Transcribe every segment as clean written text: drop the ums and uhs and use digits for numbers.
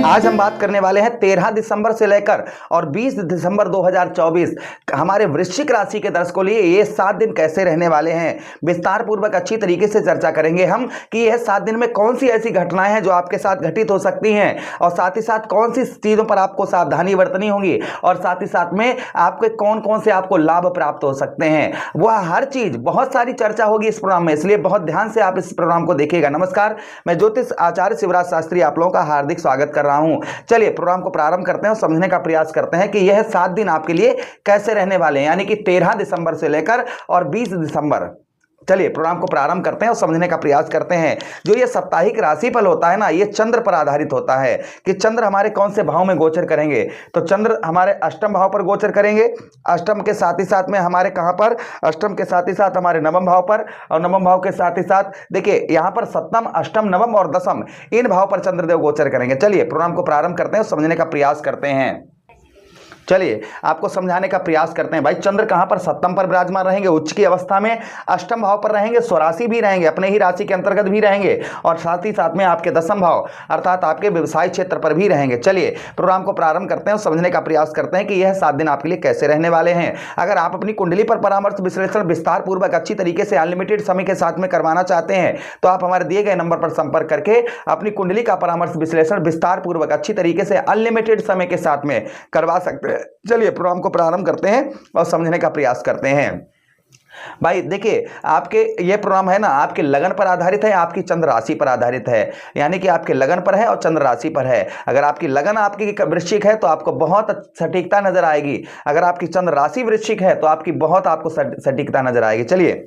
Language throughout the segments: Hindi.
आज हम बात करने वाले हैं 13 दिसंबर से लेकर और 20 दिसंबर 2024 हमारे वृश्चिक राशि के दर्शकों लिए ये 7 दिन कैसे रहने वाले हैं। विस्तार पूर्वक अच्छी तरीके से चर्चा करेंगे हम कि यह 7 दिन में कौन सी ऐसी घटनाएं हैं जो आपके साथ घटित हो सकती हैं और साथ ही साथ कौन सी चीज़ों पर आपको सावधानी बरतनी होगी और साथ ही साथ में आपके कौन कौन से आपको लाभ प्राप्त हो सकते हैं। वह हर चीज़ बहुत सारी चर्चा होगी इस प्रोग्राम में, इसलिए बहुत ध्यान से आप इस प्रोग्राम को देखिएगा। नमस्कार, मैं ज्योतिष आचार्य शिवराज शास्त्री आप लोगों का हार्दिक स्वागत कर रहा हूं। चलिए प्रोग्राम को प्रारंभ करते हैं और समझने का प्रयास करते हैं कि यह 7 दिन आपके लिए कैसे रहने वाले हैं, यानी कि 13 दिसंबर से लेकर और 20 दिसंबर। चलिए प्रोग्राम को प्रारंभ करते हैं और समझने का प्रयास करते हैं। जो ये साप्ताहिक राशिफल होता है ना, ये चंद्र पर आधारित होता है कि चंद्र हमारे कौन से भाव में गोचर करेंगे। तो चंद्र हमारे अष्टम भाव पर गोचर करेंगे, अष्टम के साथ ही साथ में हमारे कहां पर, अष्टम के साथ ही साथ हमारे नवम भाव पर, और नवम भाव के साथ ही साथ देखिए यहां पर सप्तम, अष्टम, नवम और दसम इन भाव पर चंद्रदेव गोचर करेंगे। चलिए प्रोग्राम को प्रारंभ करते हैं और समझने का प्रयास करते हैं। चलिए आपको समझाने का प्रयास करते हैं। भाई चंद्र कहां पर, सप्तम पर विराजमान रहेंगे उच्च की अवस्था में, अष्टम भाव पर रहेंगे, स्वराशि भी रहेंगे, अपने ही राशि के अंतर्गत भी रहेंगे और साथ ही साथ में आपके दसम भाव अर्थात आपके व्यवसाय क्षेत्र पर भी रहेंगे। चलिए प्रोग्राम को प्रारंभ करते हैं और समझने का प्रयास करते हैं कि यह 7 दिन आपके लिए कैसे रहने वाले हैं। अगर आप अपनी कुंडली पर परामर्श विश्लेषण विस्तार पूर्वक अच्छी तरीके से अनलिमिटेड समय के साथ में करवाना चाहते हैं तो आप हमारे दिए गए नंबर पर संपर्क करके अपनी कुंडली का परामर्श विश्लेषण विस्तार पूर्वक अच्छी तरीके से अनलिमिटेड समय के साथ में करवा सकते हैं। चलिए प्रोग्राम को प्रारंभ करते हैं और समझने का प्रयास करते हैं। भाई देखिए आपके ये प्रोग्राम है ना, आपके लगन पर आधारित है, आपकी चंद्र राशि पर आधारित है, यानी कि आपके लगन पर है और चंद्र राशि पर है। अगर आपकी लगन आपकी वृश्चिक है तो आपको बहुत सटीकता नजर आएगी, अगर आपकी चंद्र राशि वृश्चिक है तो आपकी बहुत आपको सटीकता नजर आएगी। चलिए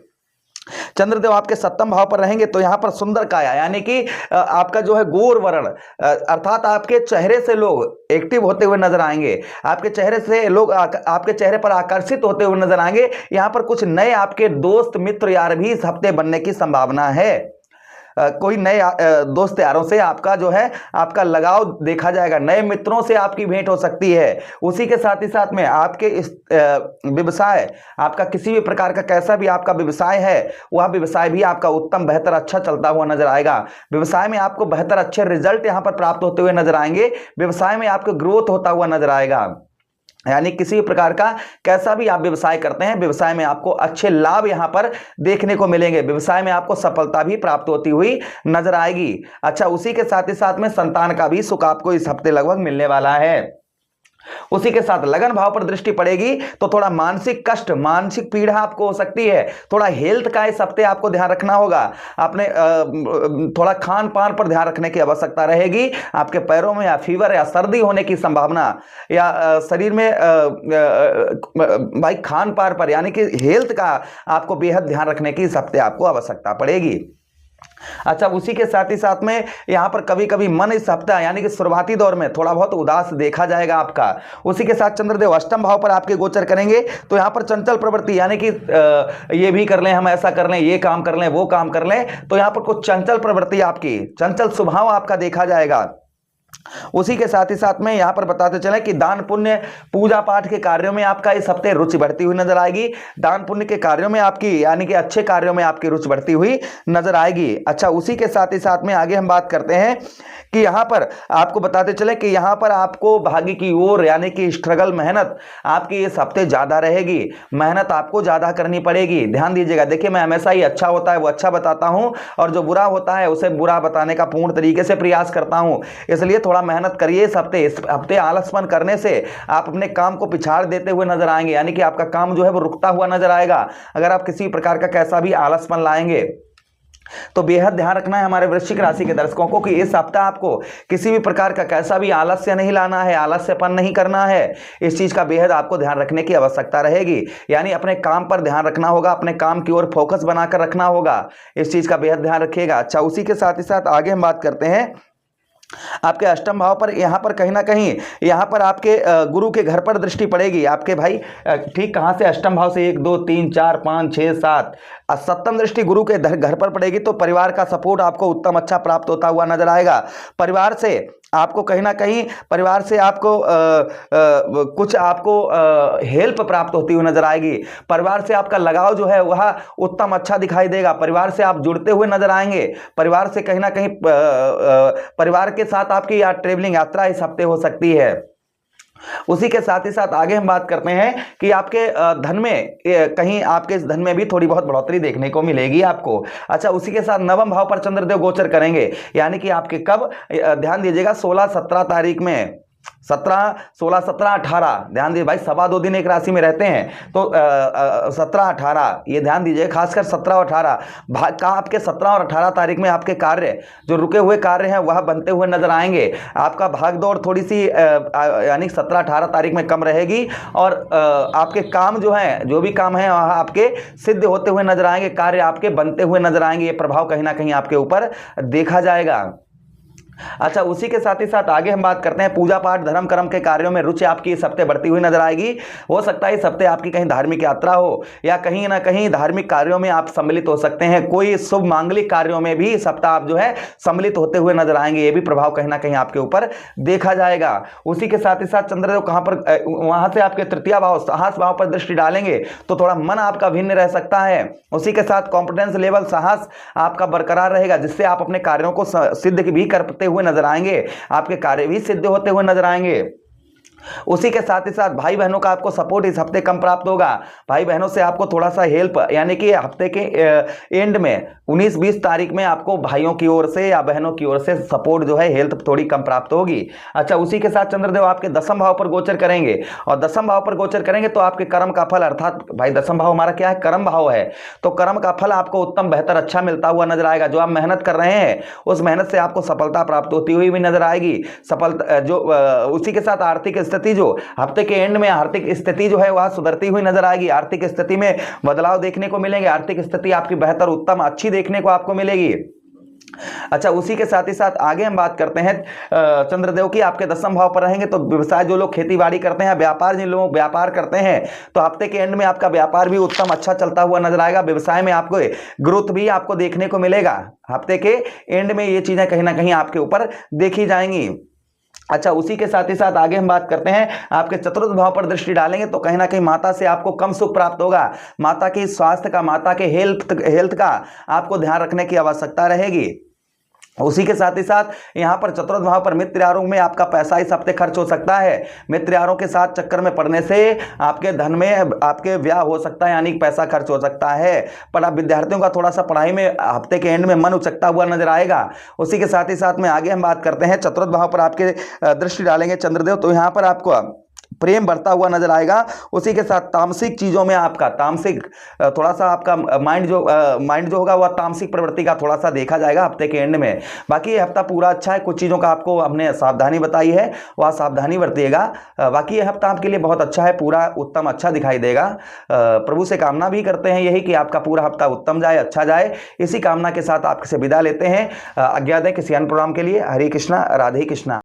चंद्रदेव आपके सप्तम भाव पर रहेंगे तो यहां पर सुंदर काया, यानी कि आपका जो है गोर वर्ण अर्थात आपके चेहरे से लोग एक्टिव होते हुए नजर आएंगे, आपके चेहरे से लोग आपके चेहरे पर आकर्षित होते हुए नजर आएंगे। यहां पर कुछ नए आपके दोस्त मित्र यार भी इस हफ्ते बनने की संभावना है। कोई नए दोस्त यारों से आपका जो है आपका लगाव देखा जाएगा, नए मित्रों से आपकी भेंट हो सकती है। उसी के साथ ही साथ में आपके इस व्यवसाय, आपका किसी भी प्रकार का कैसा भी आपका व्यवसाय है वह व्यवसाय भी आपका उत्तम बेहतर अच्छा चलता हुआ नजर आएगा। व्यवसाय में आपको बेहतर अच्छे रिजल्ट यहां पर प्राप्त होते हुए नजर आएंगे, व्यवसाय में आपको ग्रोथ होता हुआ नजर आएगा। यानी किसी भी प्रकार का कैसा भी आप व्यवसाय करते हैं, व्यवसाय में आपको अच्छे लाभ यहां पर देखने को मिलेंगे, व्यवसाय में आपको सफलता भी प्राप्त होती हुई नजर आएगी। अच्छा, उसी के साथ ही साथ में संतान का भी सुख आपको इस हफ्ते लगभग मिलने वाला है। उसी के साथ लगन भाव पर दृष्टि पड़ेगी तो थोड़ा मानसिक कष्ट, मानसिक पीड़ा आपको हो सकती है। थोड़ा हेल्थ का इस हफ्ते आपको ध्यान रखना होगा, आपने थोड़ा खान पान पर ध्यान रखने की आवश्यकता रहेगी। आपके पैरों में या फीवर या सर्दी होने की संभावना या शरीर में भाई खान पान पर यानी कि हेल्थ का आपको बेहद ध्यान रखने की इस हफ्ते आपको आवश्यकता पड़ेगी। अच्छा, उसी के साथ ही साथ में यहां पर कभी कभी मन इस हफ्ता यानी कि शुरुआती दौर में थोड़ा बहुत उदास देखा जाएगा आपका। उसी के साथ चंद्रदेव अष्टम भाव पर आपके गोचर करेंगे तो यहां पर चंचल प्रवृत्ति यानी कि ये भी कर लें, हम ऐसा कर लें, ये काम कर लें, वो काम कर लें, तो यहां पर कुछ चंचल प्रवृत्ति आपकी, चंचल स्वभाव आपका देखा जाएगा। उसी के साथ ही साथ में यहां पर बताते चले कि दान पुण्य पूजा पाठ के कार्यों में आपका इस हफ्ते रुचि बढ़ती हुई नजर आएगी। दान पुण्य के कार्यों में आपकी यानी कि अच्छे कार्यों में आपकी रुचि बढ़ती हुई नजर आएगी। अच्छा, उसी के साथ ही साथ में आगे हम बात करते हैं कि यहां पर आपको बताते चले कि यहां पर आपको भाग्य की ओर यानी कि स्ट्रगल, मेहनत आपकी इस हफ्ते ज्यादा रहेगी, मेहनत आपको ज्यादा करनी पड़ेगी। ध्यान दीजिएगा, देखिए मैं हमेशा ही अच्छा होता है वो अच्छा बताता हूं और जो बुरा होता है उसे बुरा बताने का पूर्ण तरीके से प्रयास करता हूं, इसलिए थोड़ा मेहनत करिए इस हफ्ते। इस हफ्ते आलसपन करने से आप अपने काम को पिछाड़ देते हुए नजर आएंगे, यानी कि आपका काम जो है वो रुकता हुआ नजर आएगा। अगर आप किसी प्रकार का कैसा भी आलसपन लाएंगे तो बेहद ध्यान रखना है हमारे वृश्चिक राशि के दर्शकों को कि इस हफ्ता आपको किसी भी प्रकार का कैसा भी आलस्य नहीं लाना है, आलस्यपन नहीं करना है। इस चीज का बेहद आपको ध्यान रखने की आवश्यकता रहेगी, यानी अपने काम पर ध्यान रखना होगा, अपने काम की ओर फोकस बनाकर रखना होगा, इस चीज का बेहद ध्यान रखिएगा। अच्छा, उसी के साथ ही साथ आगे हम बात करते हैं आपके अष्टम भाव पर। यहां पर कहीं ना कहीं यहां पर आपके गुरु के घर पर दृष्टि पड़ेगी आपके भाई। ठीक कहां से, अष्टम भाव से 1 2 3 4 5 6 7 सप्तम दृष्टि गुरु के घर पर पड़ेगी तो परिवार का सपोर्ट आपको उत्तम अच्छा प्राप्त होता हुआ नजर आएगा। परिवार से आपको कहीं ना कहीं परिवार से आपको कुछ आपको हेल्प प्राप्त होती हुई नजर आएगी। परिवार से आपका लगाव जो है वह उत्तम अच्छा दिखाई देगा। परिवार से आप जुड़ते हुए नजर आएंगे। परिवार से कहीं ना कहीं परिवार के साथ आपकी ट्रेवलिंग यात्रा इस हफ्ते हो सकती है। उसी के साथ ही साथ आगे हम बात करते हैं कि आपके धन में कहीं आपके इस धन में भी थोड़ी बहुत बढ़ोतरी देखने को मिलेगी आपको। अच्छा, उसी के साथ नवम भाव पर चंद्रदेव गोचर करेंगे, यानी कि आपके कब, ध्यान दीजिएगा 16-17 तारीख में, 17, 16, 17, 18, ध्यान दीजिए भाई, सवा 2 दिन एक राशि में रहते हैं तो 17, 18 ये ध्यान दीजिए, खासकर 17 और 18 का आपके 17 और 18 तारीख में आपके कार्य जो रुके हुए कार्य हैं वह बनते हुए नजर आएंगे। आपका भागदौड़ थोड़ी सी यानी 17-18 तारीख में कम रहेगी और आपके काम जो हैं, जो भी काम हैं वह आपके सिद्ध होते हुए नजर आएंगे, कार्य आपके बनते हुए नजर आएंगे। ये प्रभाव कहीं ना कहीं आपके ऊपर देखा जाएगा। अच्छा, उसी के साथ ही साथ आगे हम बात करते हैं पूजा पाठ धर्म कर्म के कार्यों में रुचि आपकी इस हफ्ते बढ़ती हुई नजर आएगी। हो सकता है इस हफ्ते आपकी कहीं धार्मिक यात्रा हो या कहीं ना कहीं धार्मिक कार्यों में आप सम्मिलित हो सकते हैं। कोई शुभ मांगलिक कार्यों में भी इस हफ्ता आप जो है सम्मिलित होते हुए नजर आएंगे। ये भी प्रभाव कहीं ना कहीं आपके ऊपर देखा जाएगा। उसी के साथ ही साथ चंद्रदेव कहां पर, वहां से आपके तृतीय भाव साहस भाव पर दृष्टि डालेंगे तो थोड़ा मन आपका भिन्न रह सकता है। उसी के साथ कॉन्फिडेंस लेवल, साहस आपका बरकरार रहेगा, जिससे आप अपने कार्यों को सिद्ध भी करते हुए नजर आएंगे। आपके कार्य भी सिद्ध होते हुए नजर आएंगे। उसी के साथ ही साथ भाई बहनों का आपको सपोर्ट इस हफ्ते कम प्राप्त होगा। भाई बहनों से आपको थोड़ा सा हेल्प, यानी कि हफ्ते के एंड में 19-20 तारीख में आपको भाइयों की ओर से या बहनों की ओर से सपोर्ट जो है हेल्प थोड़ी कम प्राप्त होगी। अच्छा, उसी के साथ चंद्रदेव आपके दसम भाव पर गोचर करेंगे और दसम भाव पर गोचर करेंगे तो आपके कर्म का फल, अर्थात भाई दसम भाव हमारा क्या है, कर्म भाव है, तो कर्म का फल आपको उत्तम बेहतर अच्छा मिलता हुआ नजर आएगा। जो आप मेहनत कर रहे हैं उस मेहनत से आपको सफलता प्राप्त होती हुई भी नजर आएगी। सफलता जो उसी के साथ आर्थिक स्थिति, जो हफ्ते के एंड में आर्थिक स्थिति जो है वह सुधरती हुई नजर आएगी। आर्थिक स्थिति में बदलाव देखने को मिलेंगे। आर्थिक स्थिति आपकी बेहतर उत्तम अच्छी देखने को आपको मिलेगी। अच्छा, उसी के साथ ही साथ आगे हम बात करते हैं चंद्रदेव की आपके दसम भाव पर रहेंगे तो व्यवसाय, जो लोग खेती बाड़ी करते हैं, व्यापार जिन लोगों व्यापार करते हैं तो हफ्ते के एंड में आपका व्यापार भी उत्तम अच्छा चलता हुआ नजर आएगा। व्यवसाय में आपको ग्रोथ भी आपको देखने को मिलेगा। हफ्ते के एंड में ये चीजें कहीं ना कहीं आपके ऊपर देखी जाएंगी। अच्छा, उसी के साथ ही साथ आगे हम बात करते हैं आपके चतुर्थ भाव पर दृष्टि डालेंगे तो कहीं ना कहीं माता से आपको कम सुख प्राप्त होगा। माता की स्वास्थ्य का, माता के हेल्थ का आपको ध्यान रखने की आवश्यकता रहेगी। उसी के साथ ही साथ यहां पर चतुर्थ भाव पर मित्र यारों में आपका पैसा इस हफ्ते खर्च हो सकता है। मित्र यारों के साथ चक्कर में पड़ने से आपके धन में आपके व्यय हो सकता है, यानी पैसा खर्च हो सकता है। पर अब विद्यार्थियों का थोड़ा सा पढ़ाई में हफ्ते के एंड में मन उचकता हुआ नजर आएगा। उसी के साथ ही साथ में आगे हम बात करते हैं चतुर्थ भाव पर आपके दृष्टि डालेंगे चंद्रदेव तो यहाँ पर आपको प्रेम बढ़ता हुआ नजर आएगा। उसी के साथ तामसिक चीजों में आपका तामसिक थोड़ा सा आपका माइंड जो होगा वह तामसिक प्रवृत्ति का थोड़ा सा देखा जाएगा हफ्ते के एंड में। बाकी ये हफ्ता पूरा अच्छा है। कुछ चीजों का आपको हमने सावधानी बताई है, वह सावधानी बरतिएगा। बाकी ये हफ्ता आपके लिए बहुत अच्छा है, पूरा उत्तम अच्छा दिखाई देगा। प्रभु से कामना भी करते हैं यही कि आपका पूरा हफ्ता उत्तम जाए, अच्छा जाए। इसी कामना के साथ आपसे विदा लेते हैं। आज्ञा दें किसी अन्य प्रोग्राम के लिए। हरे कृष्णा, राधे कृष्णा।